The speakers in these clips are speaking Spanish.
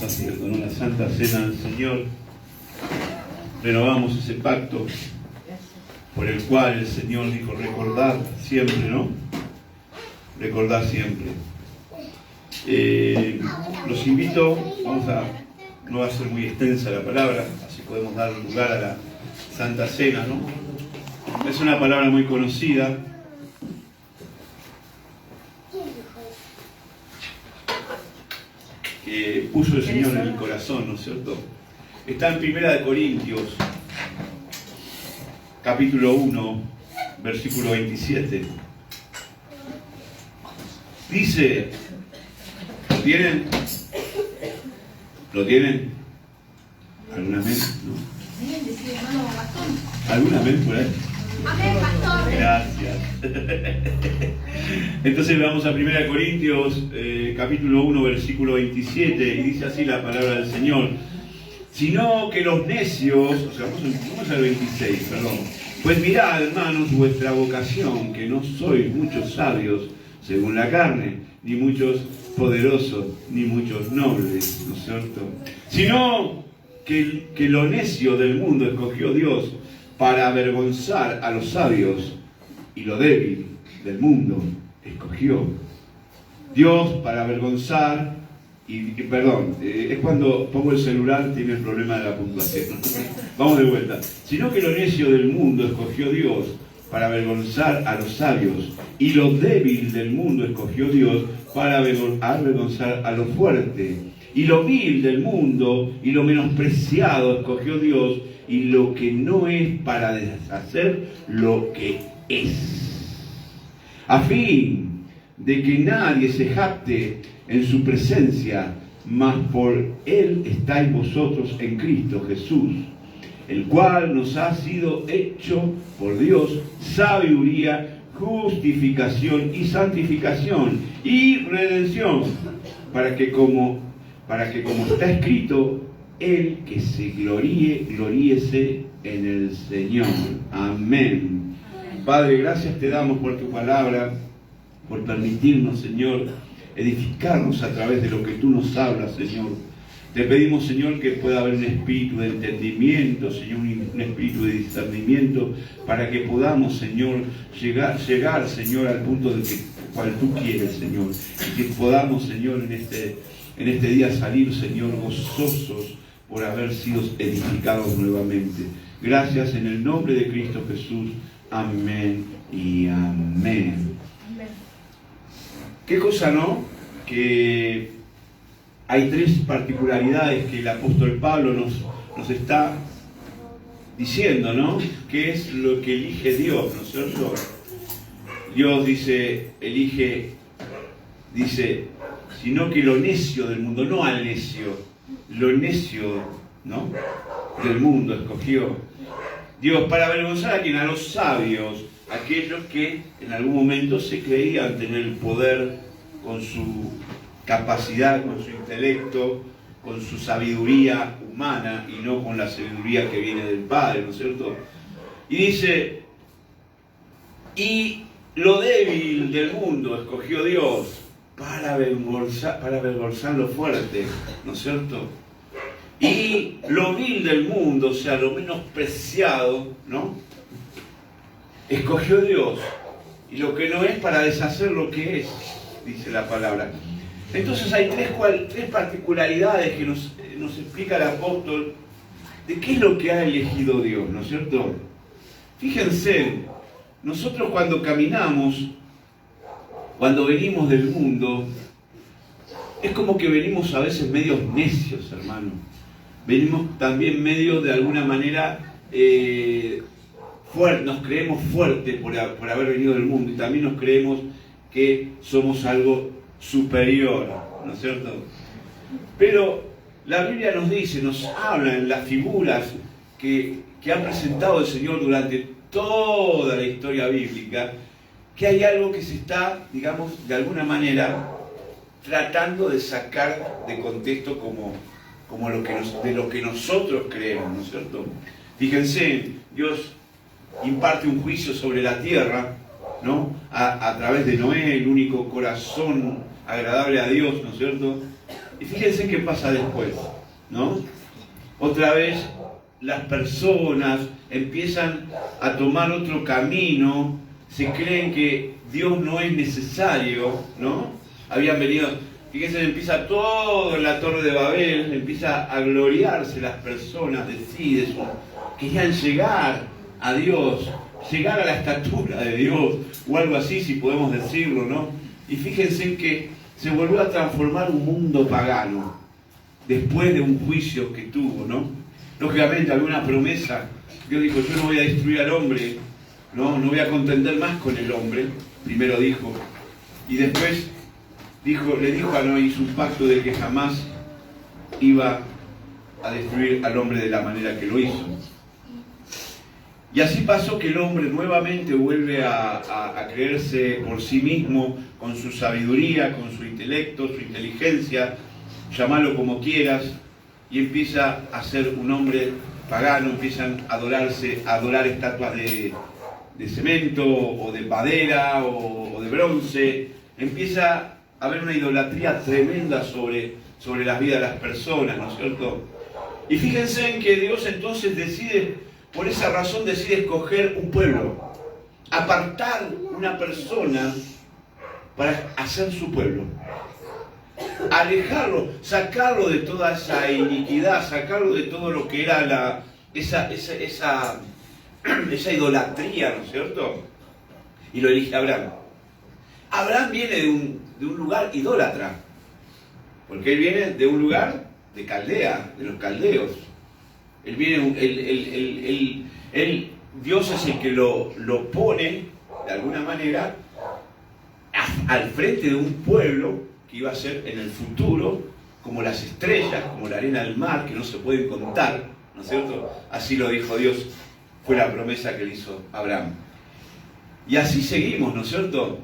haciendo, ¿no? La Santa Cena del Señor. Renovamos ese pacto por el cual el Señor dijo recordad siempre, ¿no? Recordad siempre. Los invito, no va a ser muy extensa la palabra, así podemos dar lugar a la Santa Cena, ¿no? Es una palabra muy conocida. Que puso el Señor en el corazón, ¿no es cierto? Está en 1 Corintios, capítulo 1, versículo 27. Dice, ¿lo tienen? ¿Lo tienen? ¿Alguna vez? ¿No? ¿Alguna vez por ahí? Amén, pastor. Gracias. Entonces vamos a 1 Corintios, capítulo 1, versículo 27, y dice así la palabra del Señor. Sino que los necios, o sea, vamos al 26, perdón. Pues mirad, hermanos, vuestra vocación, que no sois muchos sabios según la carne, ni muchos poderosos, ni muchos nobles, ¿no es cierto? Sino que lo necio del mundo escogió Dios para avergonzar a los sabios, y lo débil del mundo escogió Dios para avergonzar, es cuando pongo el celular, tiene el problema de la puntuación. Vamos de vuelta. Sino que lo necio del mundo escogió Dios para avergonzar a los sabios, y lo débil del mundo escogió Dios para avergonzar a lo fuerte, y lo vil del mundo y lo menospreciado escogió Dios, y lo que no es, para deshacer lo que es, a fin de que nadie se jacte en su presencia, mas por Él estáis vosotros en Cristo Jesús, el cual nos ha sido hecho por Dios sabiduría, justificación y santificación y redención, para que como está escrito, el que se gloríese en el Señor. Amén. Padre, gracias te damos por tu palabra, por permitirnos, Señor, edificarnos a través de lo que tú nos hablas, Señor. Te pedimos, Señor, que pueda haber un espíritu de entendimiento, Señor, un espíritu de discernimiento, para que podamos, Señor, llegar, Señor, al punto del cual tú quieres, Señor. Y que podamos, Señor, en este día salir, Señor, gozosos por haber sido edificados nuevamente. Gracias en el nombre de Cristo Jesús. Amén y amén. ¿Qué cosa, no? Que hay tres particularidades que el apóstol Pablo nos está diciendo, ¿no? ¿Qué es lo que elige Dios, ¿no es cierto? Dios dice, sino que lo necio del mundo, no al necio, lo necio, ¿no?, del mundo escogió Dios para avergonzar a quien, a los sabios, aquellos que en algún momento se creían tener el poder con su capacidad, con su intelecto, con su sabiduría humana y no con la sabiduría que viene del Padre, ¿no es cierto? Y dice, y lo débil del mundo escogió Dios para avergonzar lo fuerte, ¿no es cierto? Y lo vil del mundo, o sea, lo menospreciado, ¿no?, escogió Dios, y lo que no es, para deshacer lo que es, dice la palabra. Entonces hay tres particularidades que nos explica el apóstol de qué es lo que ha elegido Dios, ¿no es cierto? Fíjense, nosotros cuando caminamos, cuando venimos del mundo, es como que venimos a veces medios necios, hermano. Venimos también medio, de alguna manera, nos creemos fuertes por haber venido del mundo, y también nos creemos que somos algo superior, ¿no es cierto? Pero la Biblia nos dice, nos habla en las figuras que ha presentado el Señor durante toda la historia bíblica, que hay algo que se está, digamos, de alguna manera tratando de sacar de contexto como de lo que nosotros creemos, ¿no es cierto? Fíjense, Dios imparte un juicio sobre la tierra, ¿no?, a través de Noé, el único corazón agradable a Dios, ¿no es cierto?, Y fíjense qué pasa después, ¿no? Otra vez las personas empiezan a tomar otro camino, se creen que Dios no es necesario, ¿no? Habían venido, fíjense, empieza todo en la Torre de Babel, empieza a gloriarse las personas de sí, de eso. Querían llegar a Dios, llegar a la estatura de Dios, o algo así, si podemos decirlo, ¿no? Y fíjense que se volvió a transformar un mundo pagano, después de un juicio que tuvo, ¿no? Lógicamente había una promesa. Dios dijo, yo no voy a destruir al hombre, no voy a contender más con el hombre, primero dijo. Y después le dijo a Noé, hizo un pacto de que jamás iba a destruir al hombre de la manera que lo hizo. Y así pasó que el hombre nuevamente vuelve a creerse por sí mismo, con su sabiduría, con su intelecto, su inteligencia, llámalo como quieras, y empieza a ser un hombre pagano, empiezan a adorar estatuas de cemento, o de madera, o de bronce. Empieza a haber una idolatría tremenda sobre las vidas de las personas, ¿no es cierto? Y fíjense en que Dios entonces por esa razón decide escoger un pueblo, apartar una persona para hacer su pueblo, alejarlo, sacarlo de toda esa iniquidad, sacarlo de todo lo que era esa idolatría, ¿no es cierto? Y lo elige Abraham. Abraham viene de un lugar idólatra, porque él viene de un lugar de Caldea, de los caldeos. Él viene, Dios es el que lo pone, de alguna manera, al frente de un pueblo que iba a ser en el futuro como las estrellas, como la arena del mar, que no se pueden contar, ¿no es cierto? Así lo dijo Dios, fue la promesa que le hizo Abraham. Y así seguimos, ¿no es cierto?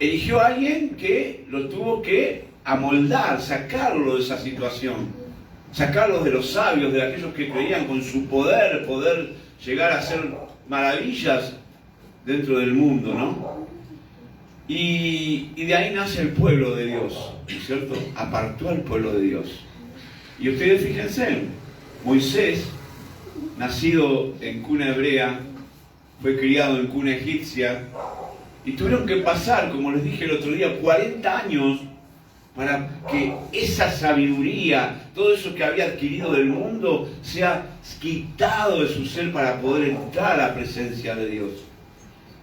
Eligió a alguien que lo tuvo que amoldar, sacarlo de esa situación, sacarlos de los sabios, de aquellos que creían con su poder llegar a hacer maravillas dentro del mundo, ¿no? Y de ahí nace el pueblo de Dios, ¿no es cierto? Apartó al pueblo de Dios. Y ustedes fíjense, Moisés, nacido en cuna hebrea, fue criado en cuna egipcia, y tuvieron que pasar, como les dije el otro día, 40 años para que esa sabiduría, todo eso que había adquirido del mundo, sea quitado de su ser para poder entrar a la presencia de Dios.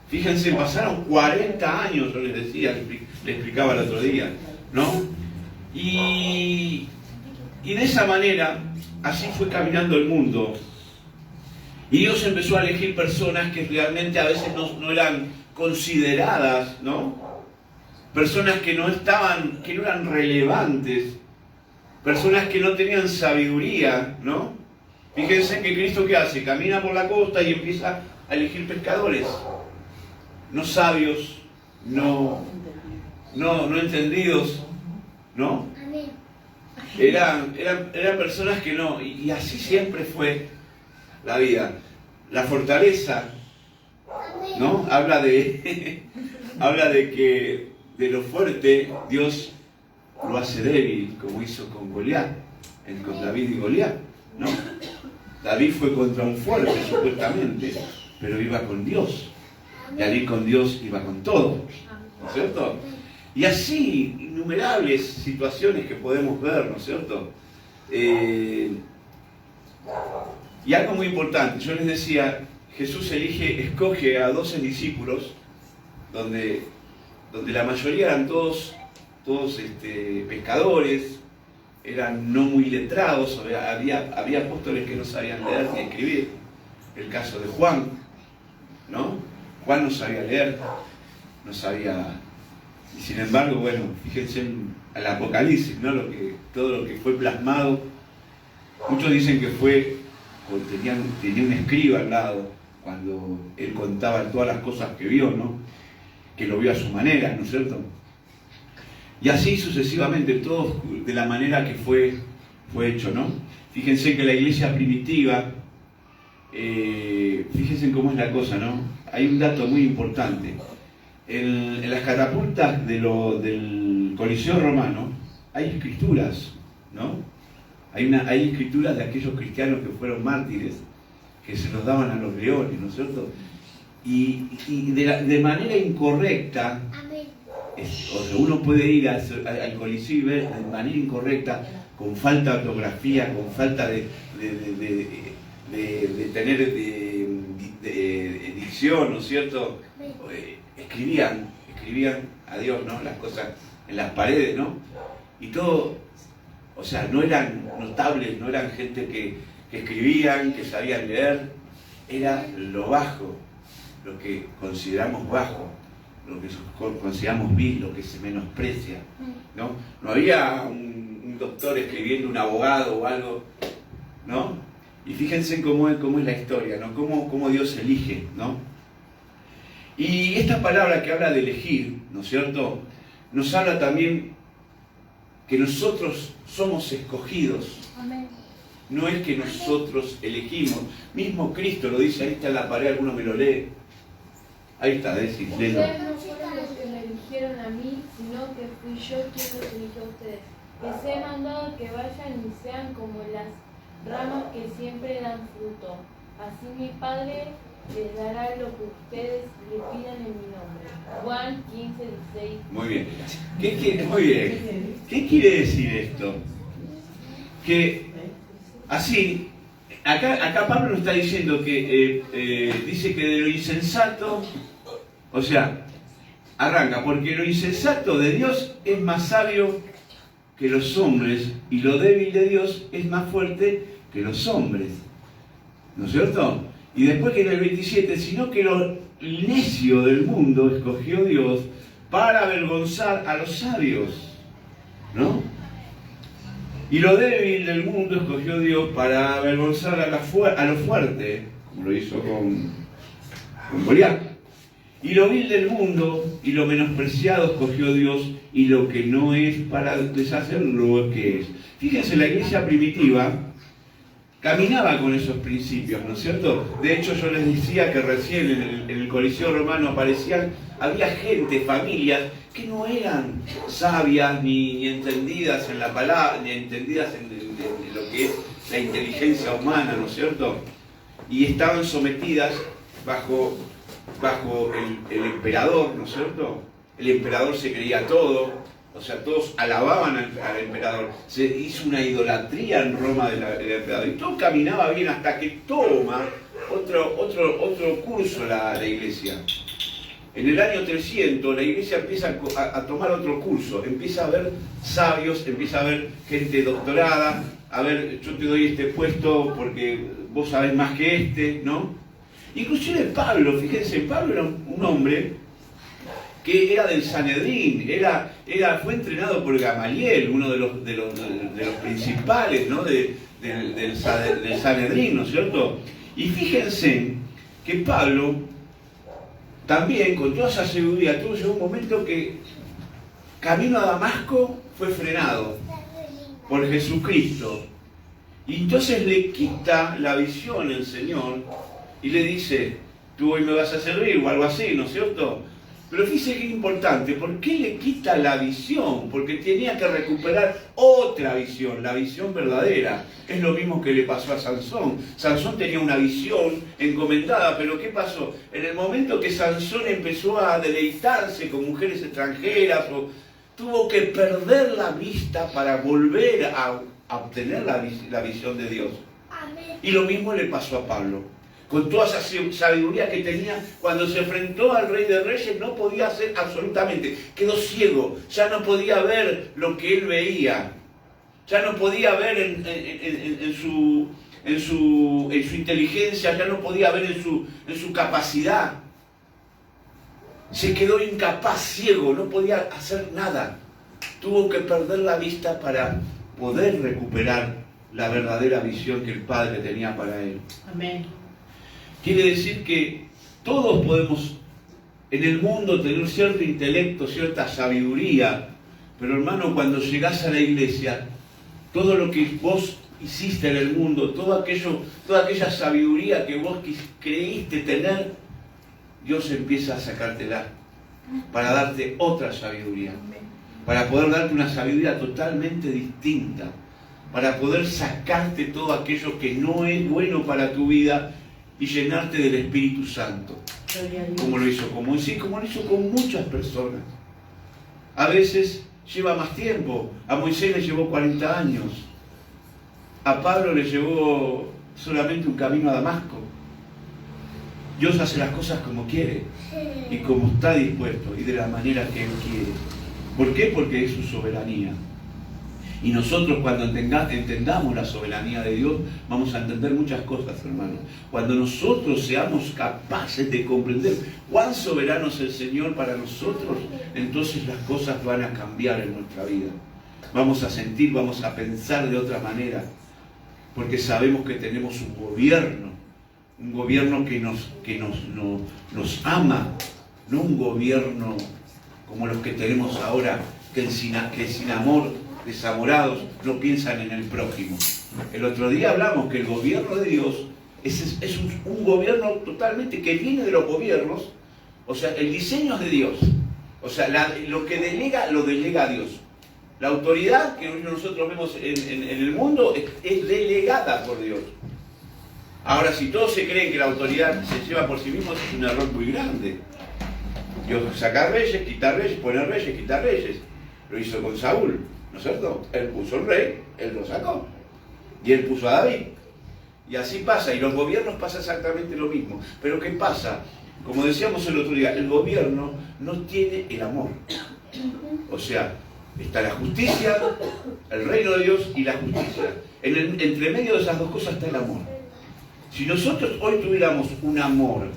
Fíjense, pasaron 40 años, yo les decía, les explicaba el otro día, ¿no? Y de esa manera, así fue caminando el mundo. Y Dios empezó a elegir personas que realmente a veces no eran consideradas, ¿no? Personas que no eran relevantes, personas que no tenían sabiduría, ¿no? Fíjense que Cristo, ¿qué hace? Camina por la costa y empieza a elegir pescadores, no sabios, no entendidos, ¿no? Eran personas que no, y así siempre fue la vida. La fortaleza, ¿no? Habla de que de lo fuerte Dios lo hace débil, como hizo con Goliat, con David y Goliat, ¿no? David fue contra un fuerte, supuestamente, pero iba con Dios. Y al ir con Dios iba con todo, ¿no es cierto? Y así, innumerables situaciones que podemos ver, ¿no es cierto? Y algo muy importante, yo les decía, Jesús escoge a 12 discípulos, donde la mayoría eran todos pescadores, eran no muy letrados, había apóstoles que no sabían leer ni escribir. El caso de Juan, ¿no? Juan no sabía leer, no sabía. Y sin embargo, bueno, fíjense en el Apocalipsis, ¿no? Todo lo que fue plasmado. Muchos dicen que tenía un escriba al lado cuando él contaba todas las cosas que vio, ¿no? Que lo vio a su manera, ¿no es cierto? Y así sucesivamente, todos de la manera que fue hecho, ¿no? Fíjense que la iglesia primitiva, fíjense cómo es la cosa, ¿no? Hay un dato muy importante. En las catapultas del Coliseo Romano, hay escrituras, ¿no? Hay escrituras de aquellos cristianos que fueron mártires, que se los daban a los leones, ¿no es cierto? Y de manera incorrecta, o sea, uno puede ir al Coliseo y ver de manera incorrecta, con falta de ortografía, con falta de tener dicción, ¿no es cierto? Escribían a Dios, ¿no? Las cosas en las paredes, ¿no? Y todo, o sea, no eran notables, no eran gente que escribían, que sabían leer, era lo bajo, lo que consideramos bajo, lo que consideramos vil, lo que se menosprecia, ¿no? No había un doctor escribiendo, un abogado o algo, ¿no? Y fíjense cómo es la historia, ¿no? Cómo Dios elige, ¿no? Y esta palabra que habla de elegir, ¿no es cierto?, nos habla también que nosotros somos escogidos. Amén. No es que nosotros elegimos. Mismo Cristo lo dice, ahí está en la pared, alguno me lo lee. Ahí está, léelo. Ustedes no fueron los que me eligieron a mí, sino que fui yo quien los eligió a ustedes. Les he mandado que vayan y sean como las ramas que siempre dan fruto. Así mi Padre les dará lo que ustedes le pidan en mi nombre. Juan 15:16. Muy bien. Muy bien. ¿Qué quiere decir esto? Que así, acá Pablo nos está diciendo que dice que de lo insensato, o sea, arranca, porque lo insensato de Dios es más sabio que los hombres y lo débil de Dios es más fuerte que los hombres. ¿No es cierto? Y después que en el 27, sino que lo necio del mundo escogió Dios para avergonzar a los sabios, ¿no? Y lo débil del mundo escogió Dios para avergonzar a lo fuerte, como lo hizo con Goliat. Y lo vil del mundo y lo menospreciado escogió Dios, y lo que no es para deshacer lo que es. Fíjense, la iglesia primitiva caminaba con esos principios, ¿no es cierto? De hecho, yo les decía que recién en el Coliseo Romano había gente, familias, que no eran sabias ni entendidas en la palabra, ni entendidas en lo que es la inteligencia humana, ¿no es cierto? Y estaban sometidas bajo el emperador, ¿no es cierto? El emperador se creía todo. O sea, todos alababan al emperador. Se hizo una idolatría en Roma del emperador. Y todo caminaba bien hasta que toma otro curso la iglesia. En el año 300 la iglesia empieza a tomar otro curso. Empieza a haber sabios, empieza a haber gente doctorada. A ver, yo te doy este puesto porque vos sabés más que este, ¿no? Inclusive Pablo, fíjense, Pablo era un hombre que era del Sanedrín, fue entrenado por Gamaliel, uno de los principales, ¿no? del Sanedrín, ¿no es cierto? Y fíjense que Pablo también, con toda esa sabiduría, llegó un momento que camino a Damasco fue frenado por Jesucristo. Y entonces le quita la visión el Señor y le dice, tú hoy me vas a servir o algo así, ¿no es cierto? Pero fíjese que es importante, ¿por qué le quita la visión? Porque tenía que recuperar otra visión, la visión verdadera. Es lo mismo que le pasó a Sansón. Sansón tenía una visión encomendada, pero ¿qué pasó? En el momento que Sansón empezó a deleitarse con mujeres extranjeras, tuvo que perder la vista para volver a obtener la visión de Dios. Y lo mismo le pasó a Pablo. Con toda esa sabiduría que tenía, cuando se enfrentó al Rey de Reyes no podía hacer absolutamente, quedó ciego, ya no podía ver lo que él veía, ya no podía ver en su inteligencia, ya no podía ver en su capacidad. Se quedó incapaz, ciego, no podía hacer nada. Tuvo que perder la vista para poder recuperar la verdadera visión que el Padre tenía para él. Amén. Quiere decir que todos podemos en el mundo tener cierto intelecto, cierta sabiduría, pero hermano, cuando llegás a la iglesia, todo lo que vos hiciste en el mundo, toda aquella sabiduría que vos creíste tener, Dios empieza a sacártela para darte otra sabiduría. para poder darte una sabiduría totalmente distinta, para poder sacarte todo aquello que no es bueno para tu vida y llenarte del Espíritu Santo, como lo hizo con Moisés, como lo hizo con muchas personas. A veces lleva más tiempo. A Moisés le llevó 40 años. A Pablo le llevó solamente un camino a Damasco. Dios hace las cosas como quiere y como está dispuesto y de la manera que Él quiere. ¿Por qué? Porque es su soberanía. Y nosotros cuando entendamos la soberanía de Dios, vamos a entender muchas cosas, hermanos. Cuando nosotros seamos capaces de comprender cuán soberano es el Señor para nosotros, entonces las cosas van a cambiar en nuestra vida. Vamos a sentir, vamos a pensar de otra manera, porque sabemos que tenemos un gobierno que nos ama, no un gobierno como los que tenemos ahora, que sin amor, desamorados, no piensan en el prójimo. El otro día hablamos que el gobierno de Dios es un gobierno totalmente que viene de los gobiernos, o sea, el diseño es de Dios, o sea, lo que delega, lo delega a Dios. La autoridad que nosotros vemos en el mundo es delegada por Dios. Ahora, si todos se creen que la autoridad se lleva por sí mismos, es un error muy grande. Dios saca reyes, quita reyes, pone reyes, quita reyes. Lo hizo con Saúl, ¿no es cierto? Él puso el rey, él lo sacó. Y él puso a David. Y así pasa, y los gobiernos pasa exactamente lo mismo. Pero ¿qué pasa? Como decíamos el otro día, el gobierno no tiene el amor. O sea, está la justicia, el reino de Dios y la justicia. Entre medio de esas dos cosas está el amor. Si nosotros hoy tuviéramos un amor,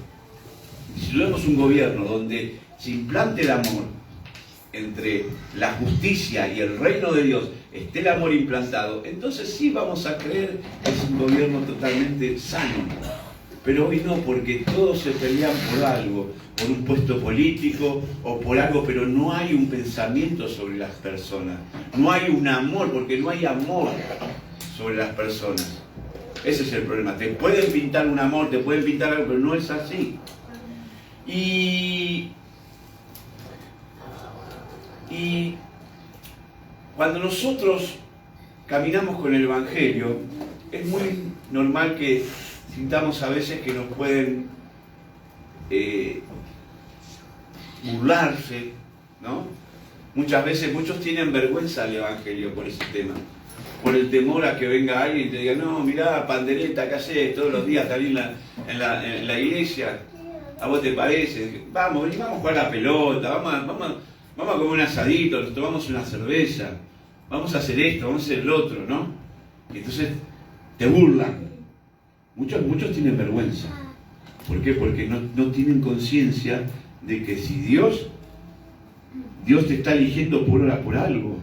si tuviéramos un gobierno donde se implante el amor, entre la justicia y el reino de Dios esté el amor implantado, entonces sí vamos a creer que es un gobierno totalmente sano. Pero hoy no, porque todos se pelean por algo, por un puesto político o por algo, pero no hay un pensamiento sobre las personas. No hay un amor, porque no hay amor sobre las personas. Ese es el problema. Te pueden pintar un amor, te pueden pintar algo, pero no es así. Y cuando nosotros caminamos con el Evangelio, es muy normal que sintamos a veces que nos pueden burlarse, ¿no? Muchas veces, muchos tienen vergüenza del Evangelio por ese tema, por el temor a que venga alguien y te diga, no, mirá, pandereta, ¿qué haces todos los días también en la iglesia? ¿A vos te parece? Vamos a jugar a la pelota, vamos a comer un asadito, nos tomamos una cerveza, vamos a hacer esto, vamos a hacer el otro, ¿no? Y entonces te burlan. Muchos tienen vergüenza. ¿Por qué? Porque no tienen conciencia de que si Dios te está eligiendo por algo,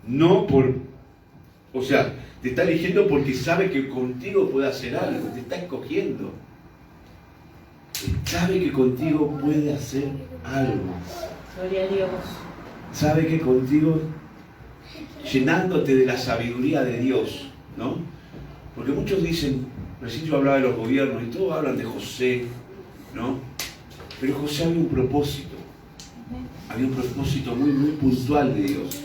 no por... O sea, te está eligiendo porque sabe que contigo puede hacer algo, te está escogiendo. Sabe que contigo puede hacer algo. Gloria a Dios. Sabe que contigo, llenándote de la sabiduría de Dios, ¿no? Porque muchos dicen, recién yo hablaba de los gobiernos y todos hablan de José, ¿no? Pero José había un propósito muy, muy puntual de Dios.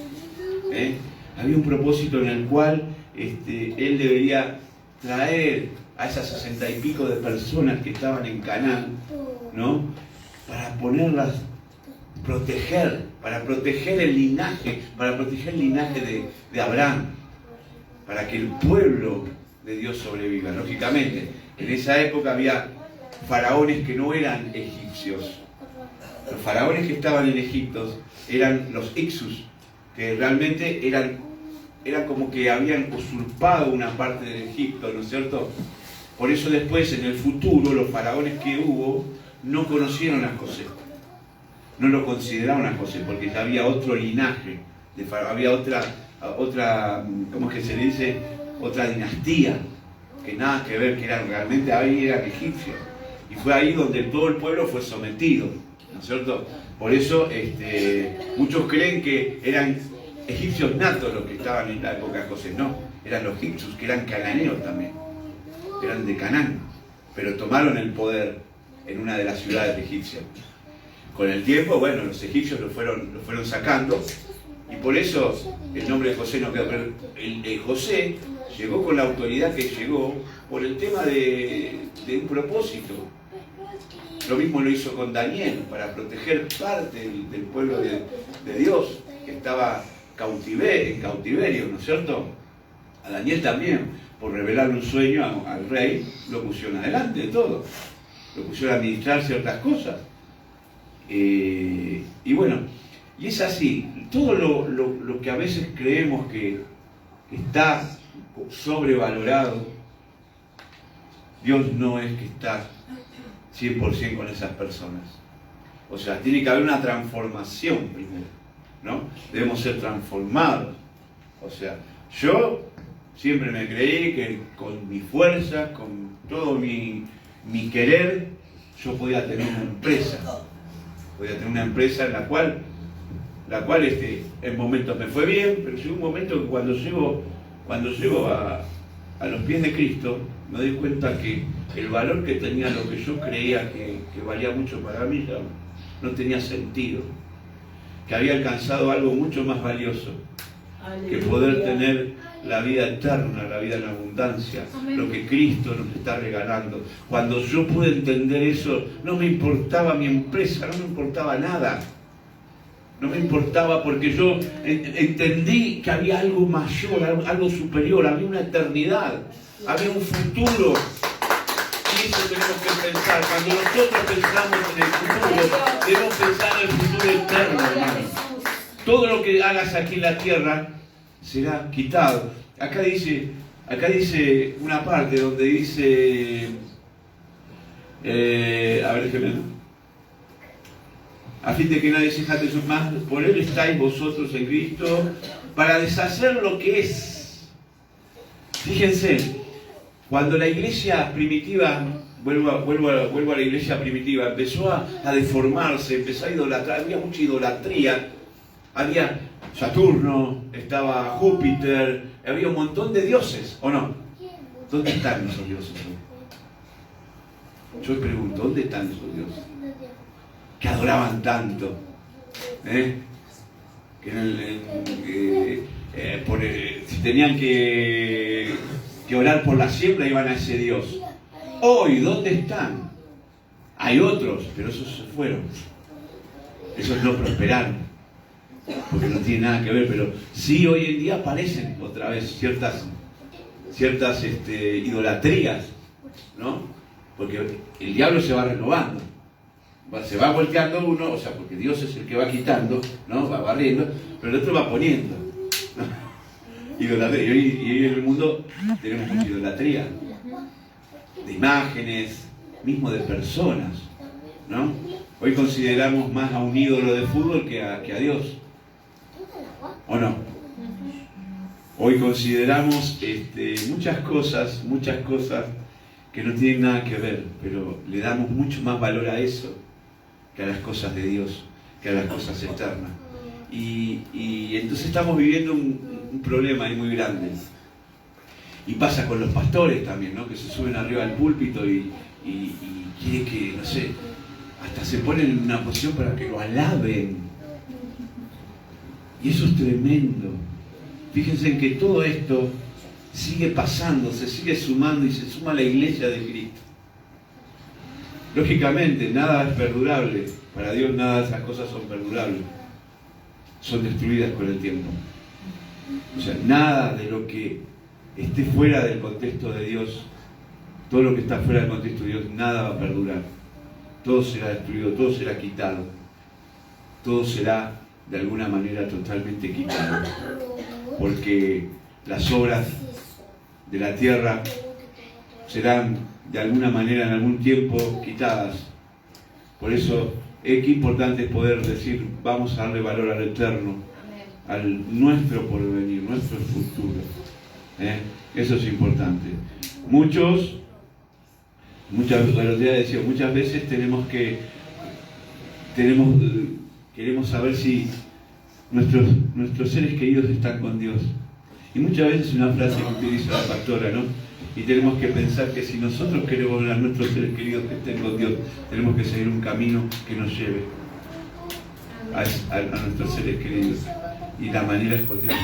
Había un propósito en el cual él debería traer a esas 60 y pico de personas que estaban en Canaán, ¿no? Para ponerlas, para proteger el linaje de Abraham, para que el pueblo de Dios sobreviva. Lógicamente, en esa época había faraones que no eran egipcios. Los faraones que estaban en Egipto eran los Ixus, que realmente eran como que habían usurpado una parte de Egipto, ¿no es cierto? Por eso después, en el futuro, los faraones que hubo no conocieron a José. No lo consideraron a José, porque ya había otro linaje, había otra, ¿cómo es que se dice? Otra dinastía, que nada que ver, que realmente ahí eran egipcios. Y fue ahí donde todo el pueblo fue sometido, ¿no es cierto? Por eso muchos creen que eran egipcios natos los que estaban en la época de José. No, eran los egipcios, que eran cananeos también, eran de Canaán, pero tomaron el poder en una de las ciudades egipcias. Con el tiempo, bueno, los egipcios lo fueron sacando Y por eso el nombre de José no quedó. Pero José llegó con la autoridad que llegó por el tema de un propósito. Lo mismo lo hizo con Daniel, para proteger parte del pueblo de Dios, que estaba en cautiverio, ¿no es cierto? A Daniel también, por revelar un sueño al rey, lo pusieron adelante de todo. Lo pusieron a administrar ciertas cosas. Y bueno, y es así. Todo lo que a veces creemos que está sobrevalorado, Dios no es que está 100% con esas personas. O sea, tiene que haber una transformación primero, ¿no? Debemos ser transformados. O sea, yo siempre me creí que con mi fuerza, con todo mi querer, yo podía tener una empresa. Podía tener una empresa en la cual en momentos me fue bien, pero llegó un momento que cuando llego a los pies de Cristo, me doy cuenta que el valor que tenía lo que yo creía que valía mucho para mí ya no tenía sentido. Que había alcanzado algo mucho más valioso, que poder tener la vida eterna, la vida en abundancia, lo que Cristo nos está regalando. Cuando yo pude entender eso, no me importaba mi empresa, no me importaba nada. No me importaba porque yo entendí que había algo mayor, algo superior, había una eternidad, había un futuro. Y eso tenemos que pensar. Cuando nosotros pensamos en el futuro, debemos pensar en el futuro eterno, hermano. Todo lo que hagas aquí en la tierra será quitado. Acá dice una parte donde dice, a ver, déjenme. A fin de que nadie se jacte sus manos, por él estáis vosotros en Cristo, para deshacer lo que es. Fíjense, cuando la iglesia primitiva, vuelvo a la iglesia primitiva, empezó a deformarse, empezó a idolatrar, había mucha idolatría, había Saturno, estaba Júpiter, había un montón de dioses, ¿o no? ¿Dónde están esos dioses hoy? Yo pregunto, ¿dónde están esos dioses? Que adoraban tanto, si tenían que orar por la siembra iban a ese Dios. Hoy, ¿dónde están? Hay otros, pero esos se fueron. Esos no prosperaron, porque no tiene nada que ver, pero sí hoy en día aparecen otra vez ciertas idolatrías, ¿no? Porque el diablo se va renovando. Se va volteando uno, o sea, porque Dios es el que va quitando, ¿no? Va barriendo, pero el otro va poniendo, ¿no? Idolatría. Y hoy en el mundo tenemos mucha idolatría, de imágenes, mismo de personas, ¿no? Hoy consideramos más a un ídolo de fútbol que a Dios, ¿o no? Hoy consideramos muchas cosas que no tienen nada que ver, pero le damos mucho más valor a eso que a las cosas de Dios, que a las cosas externas. Y entonces estamos viviendo un problema ahí muy grande. Y pasa con los pastores también, ¿no? Que se suben arriba del púlpito y quieren que, no sé, hasta se ponen en una posición para que lo alaben. Y eso es tremendo. Fíjense en que todo esto sigue pasando, se sigue sumando y se suma a la iglesia de Cristo. Lógicamente, nada es perdurable. Para Dios nada de esas cosas son perdurables. Son destruidas con el tiempo. O sea, nada de lo que esté fuera del contexto de Dios, todo lo que está fuera del contexto de Dios, nada va a perdurar. Todo será destruido, todo será quitado. Todo será de alguna manera totalmente quitado. Porque las obras de la tierra serán de alguna manera en algún tiempo quitadas. Por eso qué importante es poder decir, vamos a darle valor al eterno, al nuestro porvenir, nuestro futuro. Eso es importante. Muchas veces queremos saber si nuestros seres queridos están con Dios. Y muchas veces una frase que utiliza la pastora, ¿no? Y tenemos que pensar que si nosotros queremos a nuestros seres queridos que estén con Dios, tenemos que seguir un camino que nos lleve a nuestros seres queridos. Y la manera es con Dios.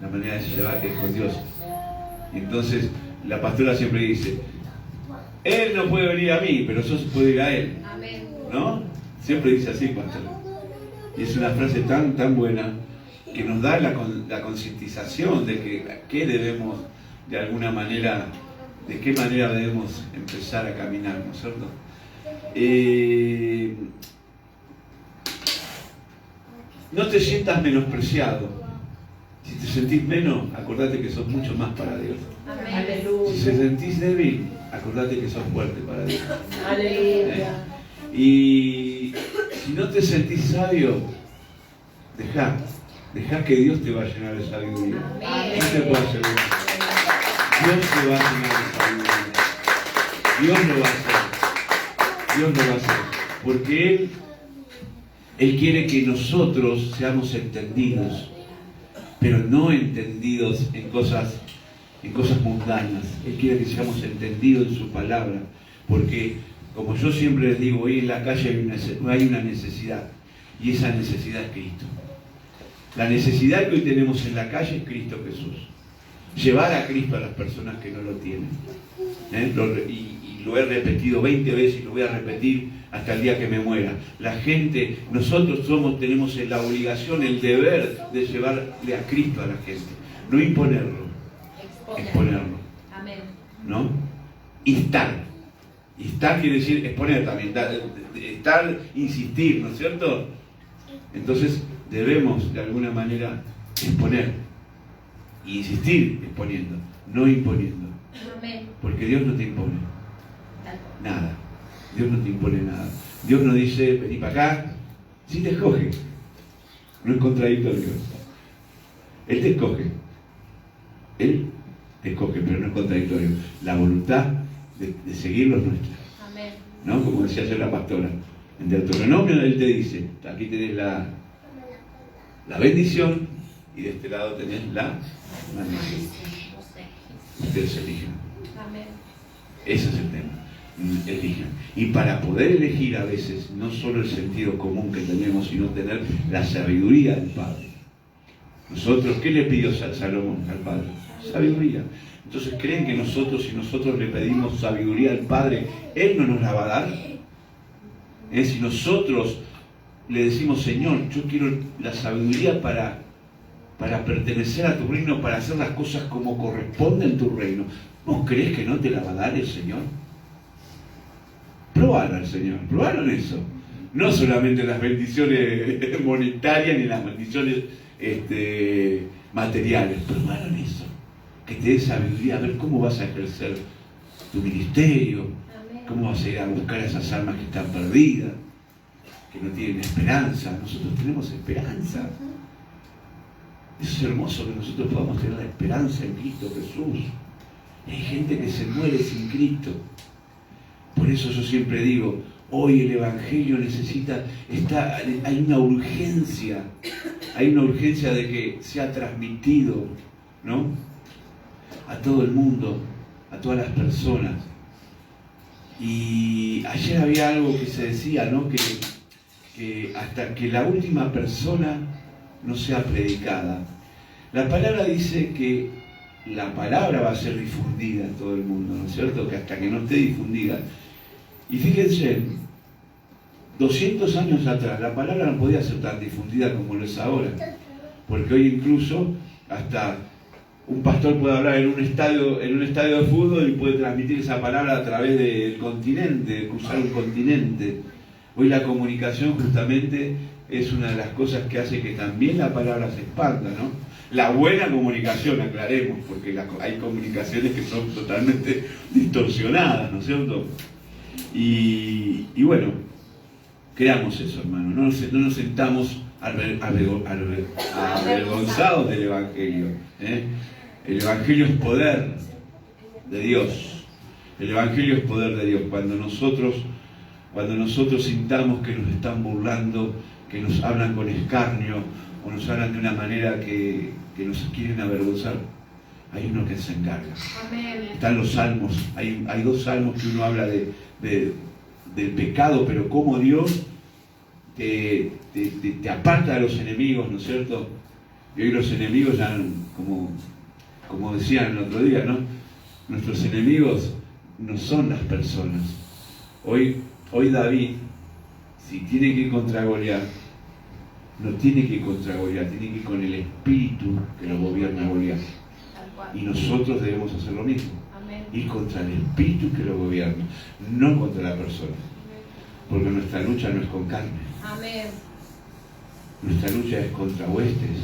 La manera de llevar es con Dios. Y entonces la pastora siempre dice, Él no puede venir a mí, pero yo puedo ir a Él. Amén. ¿No? Siempre dice así, pastor. Y es una frase tan buena que nos da la concientización de que debemos, de alguna manera, de qué manera debemos empezar a caminar, ¿no es cierto? No te sientas menospreciado. Si te sentís menos, acordate que sos mucho más para Dios. Amén. Si te sentís débil, acordate que sos fuerte para Dios. Aleluya. Y si no te sentís sabio, dejá que Dios te va a llenar de sabiduría. Amén. No te puedo asegurar. Dios te va a llenar de sabiduría. Dios lo va a hacer. Dios lo va a hacer. Porque Él quiere que nosotros seamos entendidos, pero no entendidos en cosas mundanas. Él quiere que seamos entendidos en su palabra. Porque, como yo siempre les digo, hoy en la calle hay una necesidad. Y esa necesidad es Cristo. La necesidad que hoy tenemos en la calle es Cristo Jesús. Llevar a Cristo a las personas que no lo tienen. Y lo he repetido 20 veces y lo voy a repetir hasta el día que me muera. La gente, nosotros tenemos la obligación, el deber de llevarle a Cristo a la gente. No imponerlo, exponerlo. Amén. ¿No? Instar. Instar quiere decir exponer también. Estar, insistir, ¿no es cierto? Entonces debemos de alguna manera exponer. E insistir exponiendo, no imponiendo. Amén. Porque Dios no te impone Tal cual. nada. Dios no te impone nada. Dios no dice, vení para acá. Sí te escoge. No es contradictorio. Él te escoge. Él te escoge, pero no es contradictorio. La voluntad de seguirlo es nuestra. Amén. ¿No? Como decía ayer la pastora. En Deuteronomio Él te dice, aquí tenés la bendición y de este lado tenés la maldición. Ustedes eligen. Amén. Ese es el tema. Elijan. Y para poder elegir a veces, no solo el sentido común que tenemos, sino tener la sabiduría del Padre. Nosotros, ¿qué le pidió Salomón al Padre? Sabiduría. Entonces, ¿creen que nosotros, si nosotros le pedimos sabiduría al Padre, Él no nos la va a dar? Si nosotros le decimos, Señor, yo quiero la sabiduría para pertenecer a tu reino, para hacer las cosas como corresponde en tu reino, ¿vos crees que no te la va a dar el Señor? Probalo al Señor, probalo en eso. No solamente las bendiciones monetarias ni las bendiciones materiales, probalo en eso. Que te dé sabiduría, a ver cómo vas a ejercer tu ministerio, Amén. cómo vas a ir a buscar a esas almas que están perdidas, que no tienen esperanza. Nosotros tenemos esperanza. Eso es hermoso, que nosotros podamos tener la esperanza en Cristo Jesús. Y hay gente que se muere sin Cristo. Por eso yo siempre digo, hoy el Evangelio hay una urgencia de que sea transmitido, ¿no? A todo el mundo, a todas las personas. Y ayer había algo que se decía, ¿no? Que hasta que la última persona no sea predicada. La palabra dice que la palabra va a ser difundida en todo el mundo, ¿no es cierto? Que hasta que no esté difundida. Y fíjense, 200 años atrás la palabra no podía ser tan difundida como lo es ahora. Porque hoy incluso hasta un pastor puede hablar en un estadio de fútbol y puede transmitir esa palabra a través del continente, cruzar un continente. Hoy la comunicación justamente es una de las cosas que hace que también la palabra se expanda, ¿no? La buena comunicación, aclaremos, porque hay comunicaciones que son totalmente distorsionadas, ¿no es cierto? Y bueno, creamos eso, hermano. No nos sentamos avergonzados del Evangelio. El Evangelio es poder de Dios. El Evangelio es poder de Dios. Cuando nosotros sintamos que nos están burlando, que nos hablan con escarnio, o nos hablan de una manera que nos quieren avergonzar, hay uno que se encarga. Amén. Están los salmos, hay 2 salmos que uno habla del pecado, pero cómo Dios te aparta de los enemigos, ¿no es cierto? Y hoy los enemigos ya, como decían el otro día, ¿no? Nuestros enemigos no son las personas. Hoy David, si tiene que ir contra Goliat, no tiene que ir contra Goliat, tiene que ir con el espíritu que lo gobierna Goliat. Tal cual. Y nosotros debemos hacer lo mismo. Amén. Ir contra el espíritu que lo gobierna, no contra la persona. Porque nuestra lucha no es con carne. Amén. Nuestra lucha es contra huestes,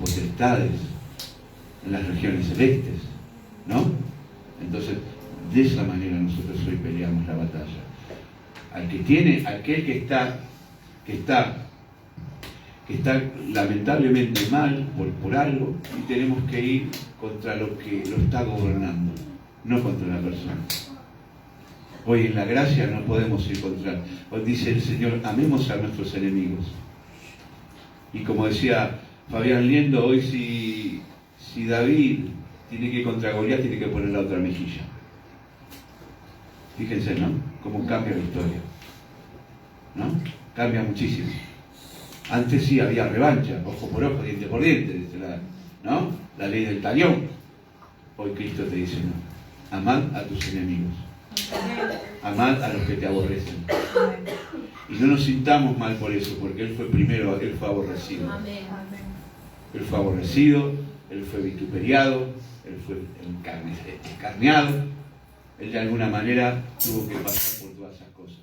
potestades, en las regiones celestes, ¿no? Entonces, de esa manera nosotros hoy peleamos la batalla. Aquel que está lamentablemente mal por algo, y tenemos que ir contra lo que lo está gobernando, no contra la persona. Hoy en la gracia no podemos ir contra. Hoy dice el Señor, amemos a nuestros enemigos. Y como decía Fabián Liendo, hoy si David tiene que ir contra Goliat, tiene que poner la otra mejilla. Fíjense, ¿no? Cómo cambia la historia, ¿no? Cambia muchísimo. Antes sí había revancha, ojo por ojo, diente por diente, dice ¿no? La ley del talión. Hoy Cristo te dice, no, amad a tus enemigos, amad a los que te aborrecen. Y no nos sintamos mal por eso, porque Él fue primero, Él fue aborrecido. Amén. Él fue aborrecido, Él fue vituperiado, Él fue escarneado. Él de alguna manera tuvo que pasar por todas esas cosas,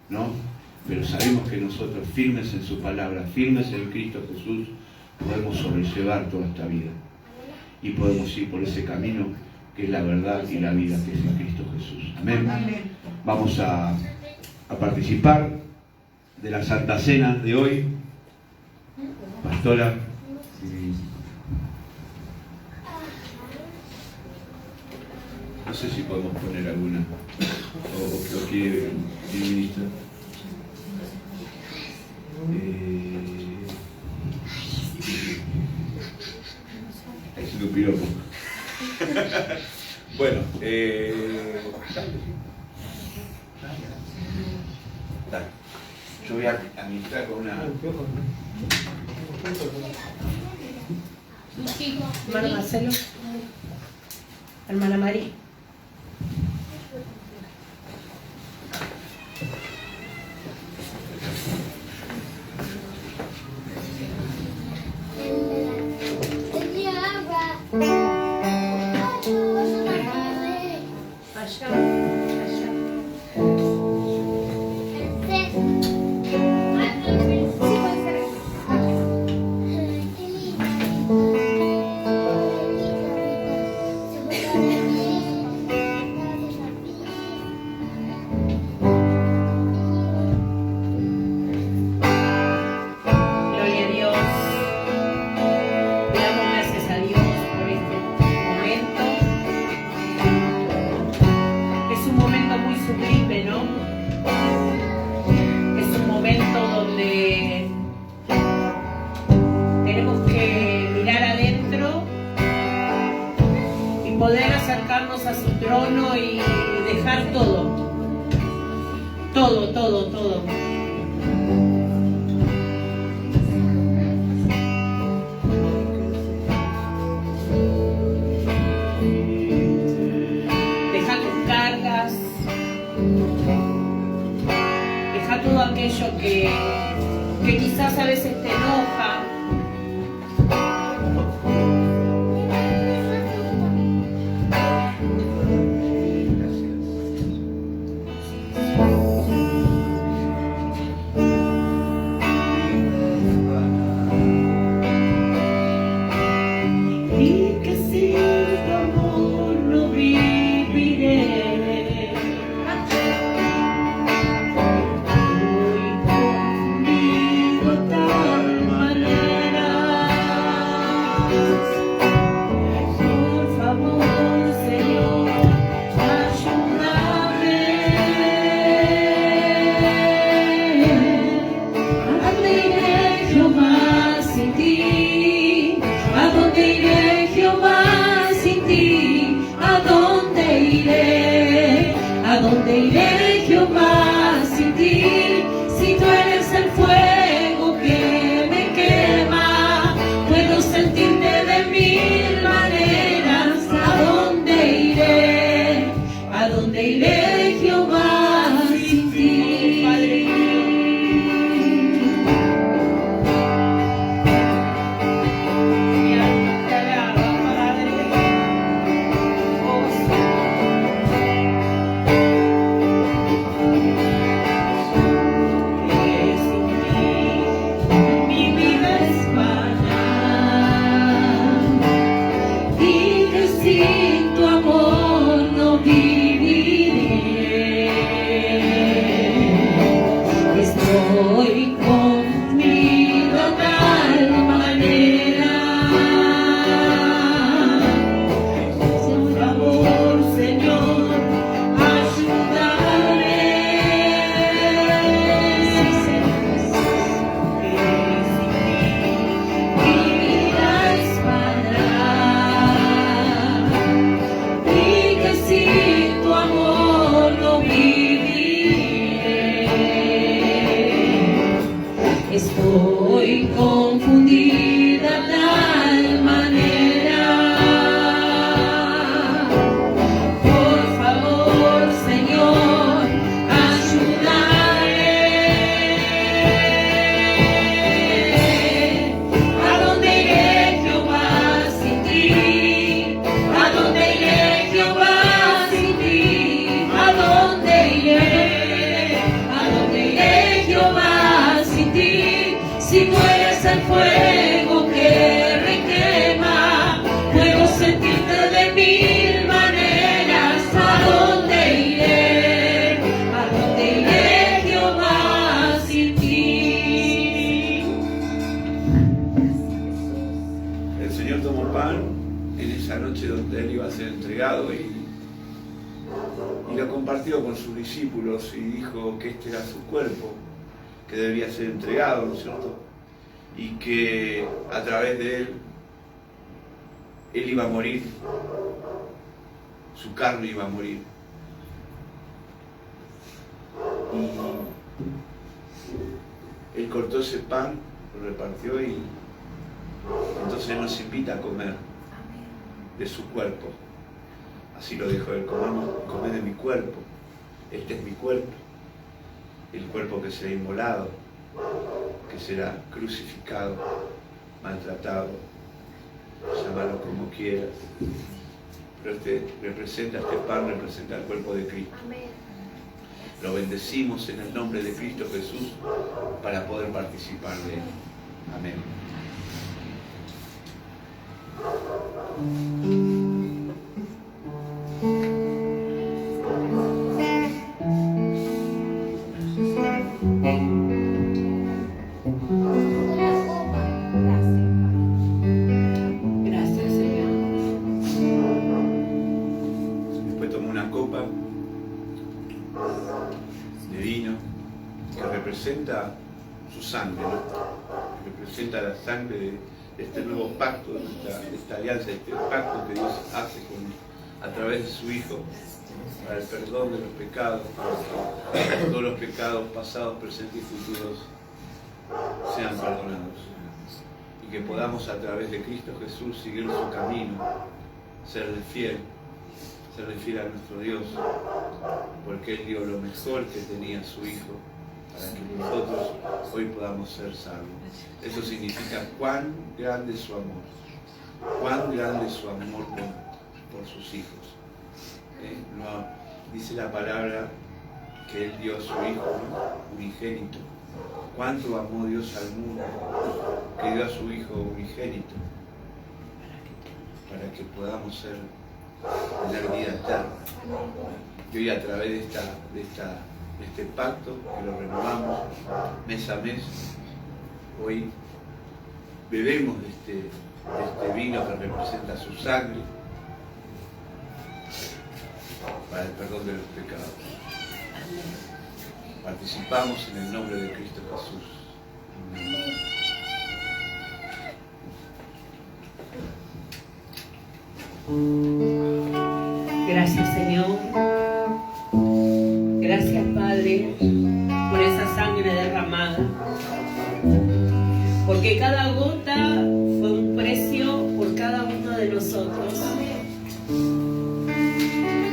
¿no? Pero sabemos que nosotros, firmes en su palabra, firmes en Cristo Jesús, podemos sobrellevar toda esta vida. Y podemos ir por ese camino que es la verdad y la vida, que es en Cristo Jesús. Amén. Amén. Vamos a participar de la Santa Cena de hoy. Pastora. No sé si podemos poner alguna. O quiere el ministro. Es un piropo. Bueno, dale. Yo voy a administrar con una. Hermano Marcelo. Hermana María. Todo. Deja tus cargas, deja todo aquello que quizás a veces te enoja. ¿A dónde iré, Jehová, sin ti? Si tú eres el fuego tomó pan en esa noche donde Él iba a ser entregado y lo compartió con sus discípulos y dijo que este era su cuerpo, que debía ser entregado, ¿no es cierto? Y que a través de Él iba a morir, su carne iba a morir. Y Él cortó ese pan, lo repartió y entonces nos invita a comer de su cuerpo. Así lo dijo Él: comed de mi cuerpo, este es mi cuerpo, el cuerpo que será inmolado, que será crucificado, maltratado, llámalo como quieras. Pero este pan representa el cuerpo de Cristo. Lo bendecimos en el nombre de Cristo Jesús para poder participar de Él. Amén. Gracias, Señor. Después tomó una copa de vino que representa su sangre, ¿no? Representa la sangre de este nuevo pacto, de esta alianza, de este pacto que Dios hace a través de su Hijo para el perdón de los pecados, para que todos los pecados pasados, presentes y futuros sean perdonados y que podamos a través de Cristo Jesús seguir su camino, serle fiel a nuestro Dios, porque Él dio lo mejor que tenía su Hijo para que nosotros hoy podamos ser salvos. Eso significa cuán grande es su amor, cuán grande es su amor por sus hijos. Dice la palabra que Él dio a su Hijo, ¿no? Unigénito. ¿Cuánto amó Dios al mundo que dio a su Hijo unigénito para que podamos tener vida eterna? Y hoy a través de este pacto que lo renovamos mes a mes, hoy bebemos de este vino que representa su sangre para el perdón de los pecados. Participamos en el nombre de Cristo Jesús. Amén. Gracias, Señor. Gracias, Padre, por esa sangre derramada. Porque cada gota fue un precio por cada uno de nosotros.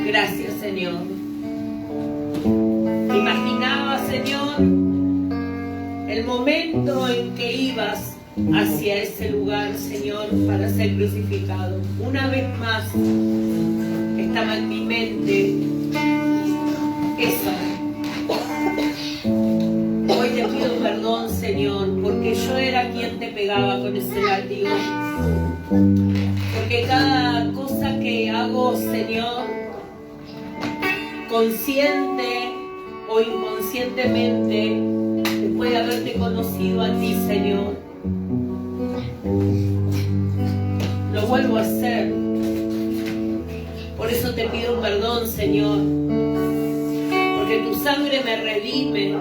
Gracias, Señor. Imaginaba, Señor, el momento en que ibas hacia ese lugar, Señor, para ser crucificado. Una vez más estaba en mi mente eso. Hoy te pido perdón, Señor, porque yo era quien te pegaba con ese látigo. Porque cada cosa que hago, Señor, consciente o inconscientemente, después de haberte conocido a ti, Señor, lo vuelvo a hacer. Por eso te pido perdón, Señor, porque tu sangre me redime,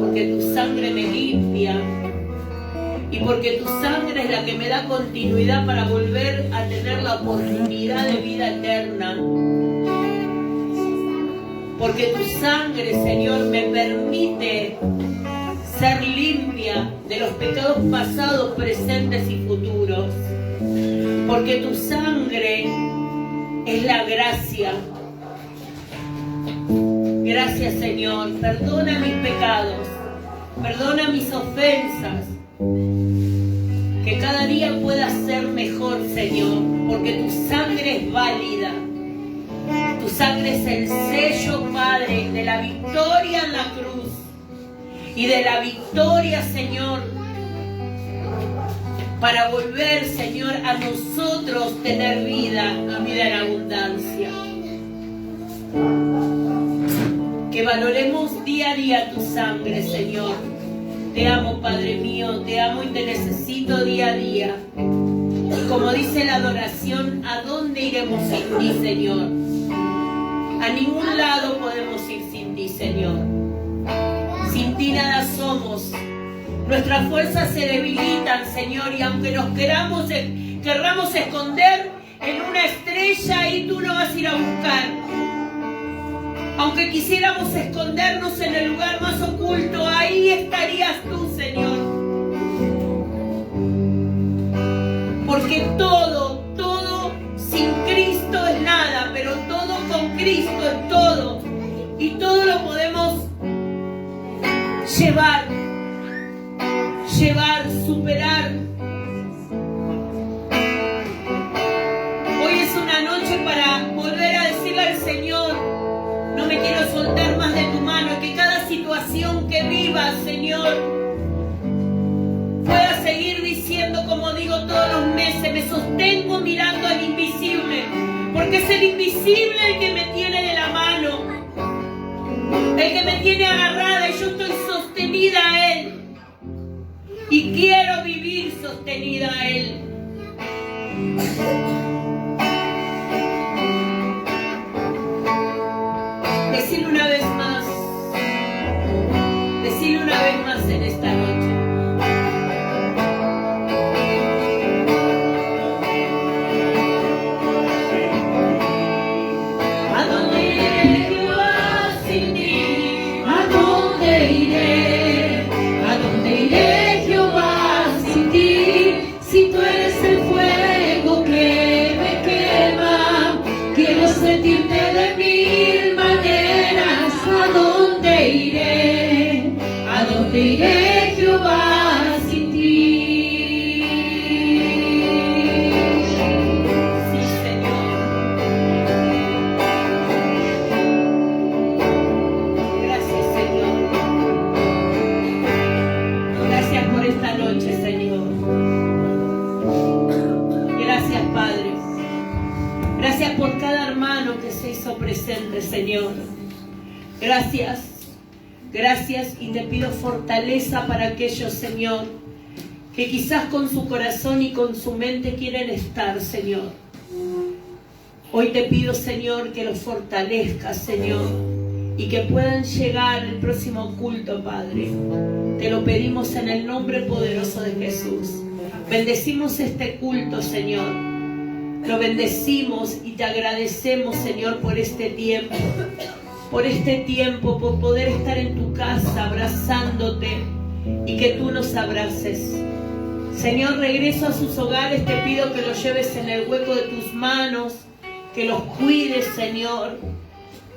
porque tu sangre me limpia y porque tu sangre es la que me da continuidad para volver a tener la oportunidad de vida eterna. Porque tu sangre, Señor, me permite ser limpia de los pecados pasados, presentes y futuros. Porque tu sangre es la gracia. Gracias, Señor. Perdona mis pecados. Perdona mis ofensas. Que cada día pueda ser mejor, Señor. Porque tu sangre es válida. Tu sangre es el sello, Padre, de la victoria en la cruz. Y de la victoria, Señor, para volver, Señor, a nosotros tener vida y vida en abundancia. Que valoremos día a día tu sangre, Señor. Te amo, Padre mío, te amo y te necesito día a día. Y como dice la adoración, ¿a dónde iremos sin ti, Señor? A ningún lado podemos ir sin ti, Señor. Sin ti nada somos. Nuestras fuerzas se debilitan, Señor, y aunque nos querramos esconder en una estrella, ahí tú no vas a ir a buscar. Aunque quisiéramos escondernos en el lugar más oculto, ahí estarías tú, Señor. Porque todo sin Cristo es nada, pero todo con Cristo es todo. Y todo lo podemos llevar, superar. Hoy es una noche para volver a decirle al Señor: no me quiero soltar más de tu mano, que cada situación que vivas, Señor, pueda seguir diciendo, como digo todos los meses, me sostengo mirando al invisible, porque es el invisible el que me tiene de la mano, el que me tiene agarrada, y yo estoy sostenida a Él, y quiero vivir sostenida a Él. Decirle una vez más en esta noche: ¿a dónde iré, Jehová, sin ti? ¿A dónde iré? ¿A dónde iré, Jehová, sin ti? Si tú eres el fuego que me quema, quiero sentirte de mil maneras. ¿A dónde iré? ¿A dónde iré, Jehová, sin ti? Sí, Señor. Gracias, Señor. Gracias por esta noche, Señor. Gracias, Padre. Gracias por cada hermano que se hizo presente, Señor. Gracias. Gracias, y te pido fortaleza para aquellos, Señor, que quizás con su corazón y con su mente quieren estar, Señor. Hoy te pido, Señor, que los fortalezcas, Señor, y que puedan llegar el próximo culto, Padre. Te lo pedimos en el nombre poderoso de Jesús. Bendecimos este culto, Señor. Lo bendecimos y te agradecemos, Señor, por este tiempo. Por poder estar en tu casa abrazándote y que tú nos abraces. Señor, regreso a sus hogares, te pido que los lleves en el hueco de tus manos, que los cuides, Señor.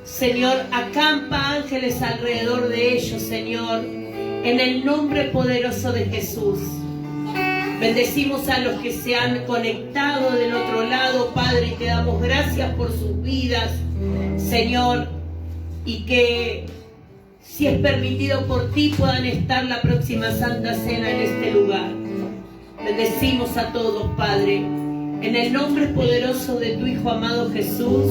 Señor, acampa ángeles alrededor de ellos, Señor, en el nombre poderoso de Jesús. Bendecimos a los que se han conectado del otro lado, Padre, y te damos gracias por sus vidas, Señor, y que, si es permitido por ti, puedan estar la próxima Santa Cena en este lugar. Bendecimos a todos, Padre, en el nombre poderoso de tu Hijo amado Jesús.